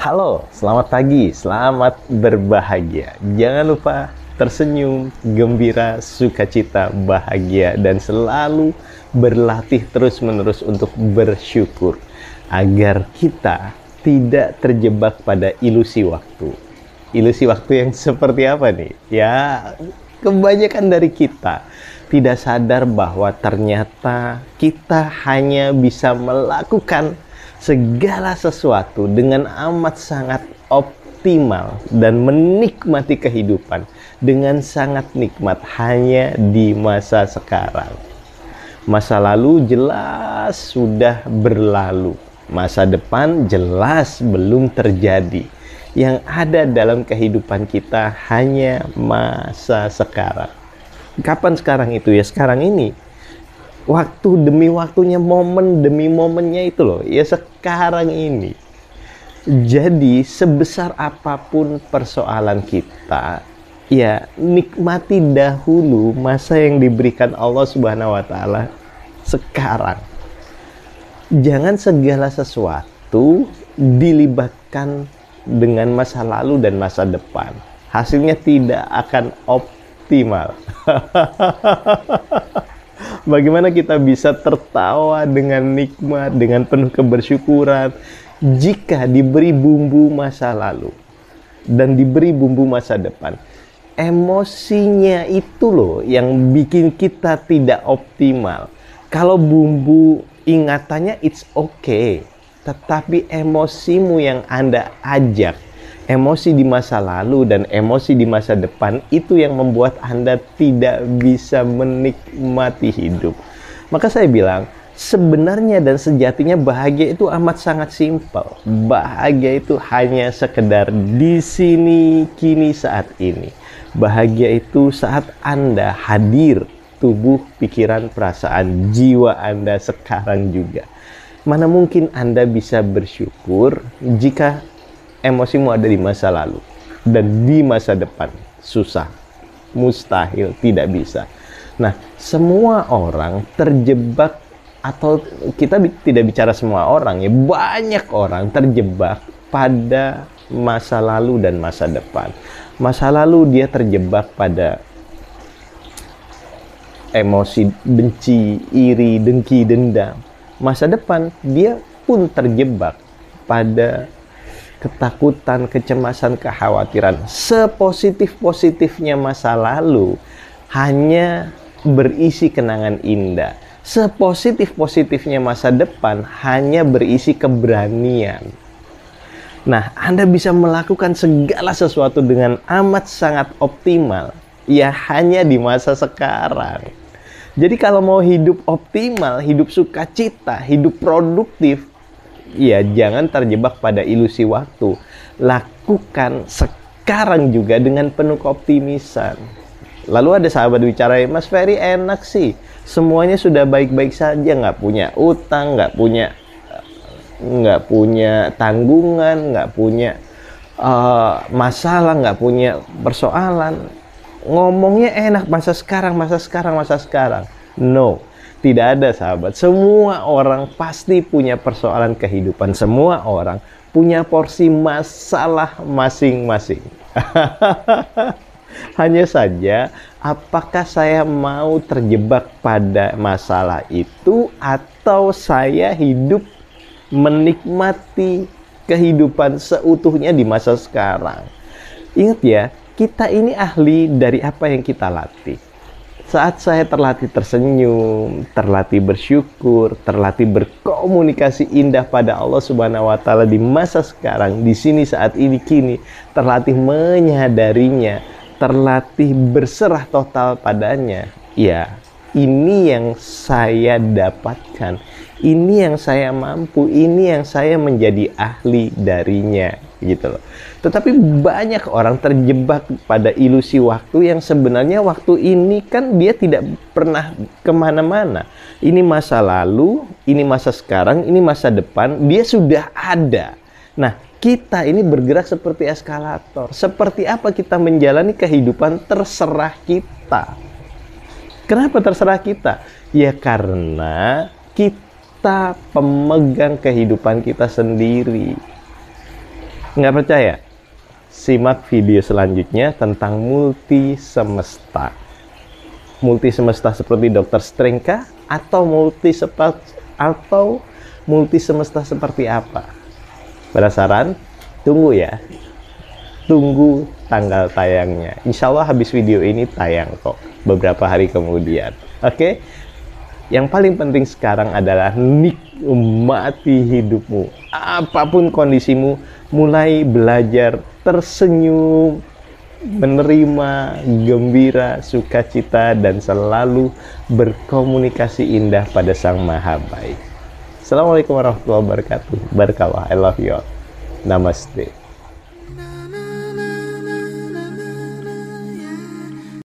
Halo, selamat pagi, selamat berbahagia. Jangan lupa tersenyum, gembira, sukacita, bahagia, dan selalu berlatih terus-menerus untuk bersyukur agar kita tidak terjebak pada ilusi waktu. Ilusi waktu yang seperti apa nih? Ya, kebanyakan dari kita tidak sadar bahwa ternyata kita hanya bisa melakukan segala sesuatu dengan amat sangat optimal dan menikmati kehidupan dengan sangat nikmat hanya di masa sekarang. Masa lalu jelas sudah berlalu, masa depan jelas belum terjadi. Yang ada dalam kehidupan kita hanya masa sekarang. Kapan sekarang itu? Ya sekarang ini. Waktu demi waktunya, momen demi momennya itu loh, ya sekarang ini. Jadi sebesar apapun persoalan kita, ya nikmati dahulu masa yang diberikan Allah Subhanahu wa Ta'ala sekarang. Jangan segala sesuatu dilibatkan dengan masa lalu dan masa depan. Hasilnya tidak akan optimal. Bagaimana kita bisa tertawa dengan nikmat, dengan penuh kebersyukuran jika diberi bumbu masa lalu dan diberi bumbu masa depan. Emosinya itu loh yang bikin kita tidak optimal. Kalau bumbu ingatannya it's okay, tetapi emosimu yang Anda ajak, emosi di masa lalu dan emosi di masa depan, itu yang membuat Anda tidak bisa menikmati hidup. Maka saya bilang, sebenarnya dan sejatinya bahagia itu amat sangat simpel. Bahagia itu hanya sekedar di sini, kini, saat ini. Bahagia itu saat Anda hadir, tubuh, pikiran, perasaan, jiwa Anda sekarang juga. Mana mungkin Anda bisa bersyukur jika emosimu ada di masa lalu dan di masa depan? Susah, mustahil, tidak bisa. Nah, semua orang terjebak, atau kita tidak bicara semua orang ya, banyak orang terjebak pada masa lalu dan masa depan. Masa lalu dia terjebak pada emosi benci, iri, dengki, dendam. Masa depan dia pun terjebak pada ketakutan, kecemasan, kekhawatiran. Sepositif-positifnya masa lalu hanya berisi kenangan indah. Sepositif-positifnya masa depan hanya berisi keberanian. Nah, Anda bisa melakukan segala sesuatu dengan amat sangat optimal, ya hanya di masa sekarang. Jadi kalau mau hidup optimal, hidup sukacita, hidup produktif, ya jangan terjebak pada ilusi waktu. Lakukan sekarang juga dengan penuh keoptimisan. Lalu ada sahabat bicara, Mas Ferry enak sih, semuanya sudah baik-baik saja, nggak punya utang, nggak punya tanggungan, nggak punya masalah, nggak punya persoalan. Ngomongnya enak, masa sekarang. No. Tidak ada sahabat. Semua orang pasti punya persoalan kehidupan. Semua orang punya porsi masalah masing-masing. Hanya saja, apakah saya mau terjebak pada masalah itu atau saya hidup menikmati kehidupan seutuhnya di masa sekarang. Ingat ya, kita ini ahli dari apa yang kita latih. Saat saya terlatih tersenyum, terlatih bersyukur, terlatih berkomunikasi indah pada Allah Subhanahu wa Ta'ala di masa sekarang, di sini, saat ini, kini, terlatih menyadarinya, terlatih berserah total padanya. Ya, ini yang saya dapatkan, ini yang saya mampu, ini yang saya menjadi ahli darinya, gitu loh. Tetapi banyak orang terjebak pada ilusi waktu yang sebenarnya waktu ini kan dia tidak pernah kemana-mana. Ini masa lalu, ini masa sekarang, ini masa depan, dia sudah ada. Nah, kita ini bergerak seperti eskalator. Seperti apa kita menjalani kehidupan terserah kita. Kenapa terserah kita? Ya karena kita pemegang kehidupan kita sendiri. Nggak percaya? Simak video selanjutnya tentang multi semesta. Multi semesta seperti Dr. Strange kah? Atau multi semesta seperti apa? Penasaran? Tunggu ya. Tunggu tanggal tayangnya. Insya Allah habis video ini tayang kok. Beberapa hari kemudian. Oke? Yang paling penting sekarang adalah nikmati hidupmu. Apapun kondisimu, mulai belajar tersenyum, menerima, gembira, sukacita, dan selalu berkomunikasi indah pada Sang Maha Baik. Assalamualaikum warahmatullahi wabarakatuh. Barakallah. I love you all. Namaste.